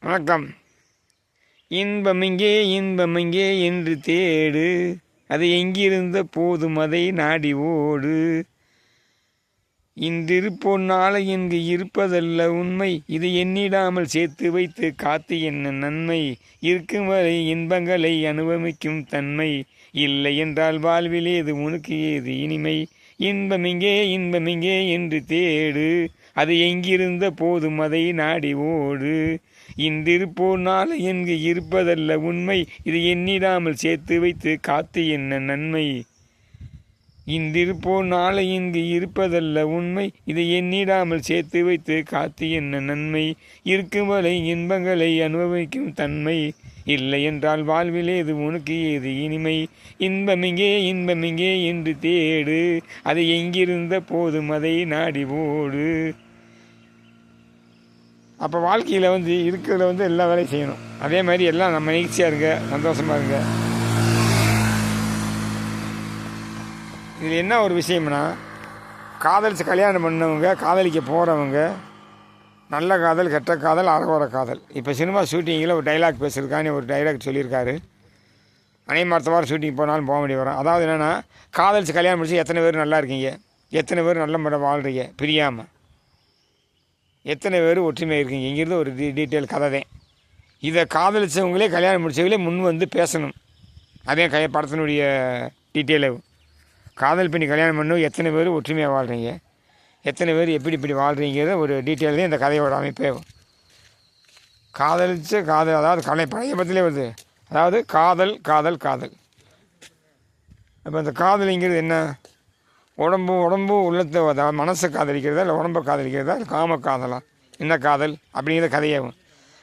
வணக்கம். இன்பமிங்கே என்று தேடு, அது எங்கிருந்த போதும் அதை நாடி ஓடு. இன்றிருப்போன் நாளை இங்கு இருப்பதல்ல உண்மை, இதை எண்ணிடாமல் சேர்த்து வைத்து காத்து என்ன நன்மை. இருக்கும் வரை இன்பங்களை அனுபவிக்கும் தன்மை, இல்லை என்றால் வாழ்வில் ஏது உனக்கு ஏது இனிமை. இன்பமிங்கே என்று தேடு, அது எங்கிருந்த போதும் அதை நாடி ஓடு. இன்றிருப்போர் நாளை எங்கு இருப்பதல்ல உண்மை, இதை எண்ணிடாமல் சேர்த்து வைத்து காத்து என்ன நன்மை. இன்றிருப்போர் நாளை இங்கு இருப்பதல்ல உண்மை, இதை எண்ணிடாமல் சேர்த்து வைத்து காத்து என்ன நன்மை. இருக்கும் வரை இன்பங்களை அனுபவிக்கும் தன்மை, இல்லை என்றால் வாழ்வில் ஏது உனக்கு ஏது இனிமை. இன்பமிங்கே என்று தேடு, அது எங்கிருந்த போதும் அதை நாடி ஓடு. அப்போ வாழ்க்கையில் இருக்கிறதுல எல்லா வேலையும் செய்யணும். அதே மாதிரி எல்லாம் நம்ம மகிழ்ச்சியாக இருங்க, சந்தோஷமாக இருங்க. இதில் என்ன ஒரு விஷயம்னா, காதலிச்சு கல்யாணம் பண்ணவங்க, காதலிக்க போகிறவங்க, நல்ல காதல், கெட்ட காதல், அறகுற காதல். இப்போ சினிமா ஷூட்டிங்கில் ஒரு டைலாக் பேசியிருக்கான்னு ஒரு டைலாக் சொல்லியிருக்காரு. அடுத்த வாரம் ஷூட்டிங் போனாலும் போக வேண்டிய வரும். அதாவது என்னென்னா, காதலிச்சு கல்யாணம் முடிச்சு எத்தனை பேர் நல்லா இருக்கீங்க, எத்தனை பேர் நல்ல முறை வாழ்கிறீங்க பிரியாமல், எத்தனை பேர் ஒற்றுமை இருக்கீங்க, இங்கிருந்து ஒரு டீட்டெயில் கதை தான். இதை காதலிச்சவங்களே கல்யாணம் முடிச்சவங்களே முன் வந்து பேசணும். அதே படத்தினுடைய டீட்டெயிலு. காதல் பண்ணி கல்யாணம் பண்ணணும், எத்தனை பேர் ஒற்றுமையாக வாழ்கிறீங்க, எத்தனை பேர் எப்படி வாழ்கிறீங்கிறத ஒரு டீட்டெயில் தான் இந்த கதையோட அமைப்பே. காதல் அதாவது பழைய படத்திலே வருது. அதாவது காதல். அப்போ அந்த காதலிங்கிறது என்ன? உடம்பு உள்ளத்தை, அதாவது மனசை காதலிக்கிறதா, இல்லை உடம்பை காதலிக்கிறதா, இல்லை காம காதலா, என்ன காதல் அப்படிங்கிற கதையாகும்.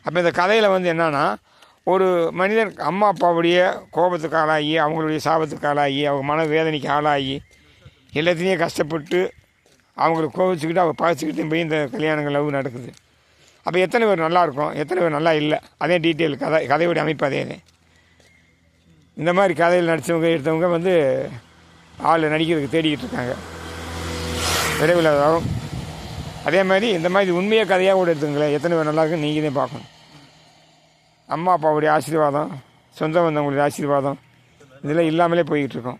அப்போ இந்த கதையில் என்னன்னா, ஒரு மனிதன் அம்மா அப்பாவுடைய கோபத்துக்கு ஆளாகி, அவங்களுடைய சாபத்துக்கு ஆளாகி, அவங்க மன வேதனைக்கு ஆளாகி, எல்லாத்தையும் கஷ்டப்பட்டு அவங்களுக்கு கோபிச்சுக்கிட்டு அவங்க பாதிச்சுக்கிட்டு போய் இந்த கல்யாணங்கள் லவ் நடக்குது. அப்போ எத்தனை பேர் நல்லா இருக்கும், எத்தனை பேர் நல்லா இல்லை, அதே டீட்டெயில் கதையோடைய அமைப்பு அதே. இந்த மாதிரி கதையில் நடித்தவங்க எடுத்தவங்க ஆள் நடிக்கிறதுக்கு தேடிக்கிட்டு இருக்காங்க. விரைவில் வரும். அதே மாதிரி இந்த மாதிரி உண்மையாக கதையாக கூட எடுத்துங்களேன், எத்தனை பேர் நல்லா இருக்குன்னு நீங்கள் தான் பார்க்கணும். அம்மா அப்பாவுடைய ஆசீர்வாதம், சொந்த பந்தங்களுடைய ஆசீர்வாதம், இதெல்லாம் இல்லாமலே போய்கிட்டு இருக்கோம்.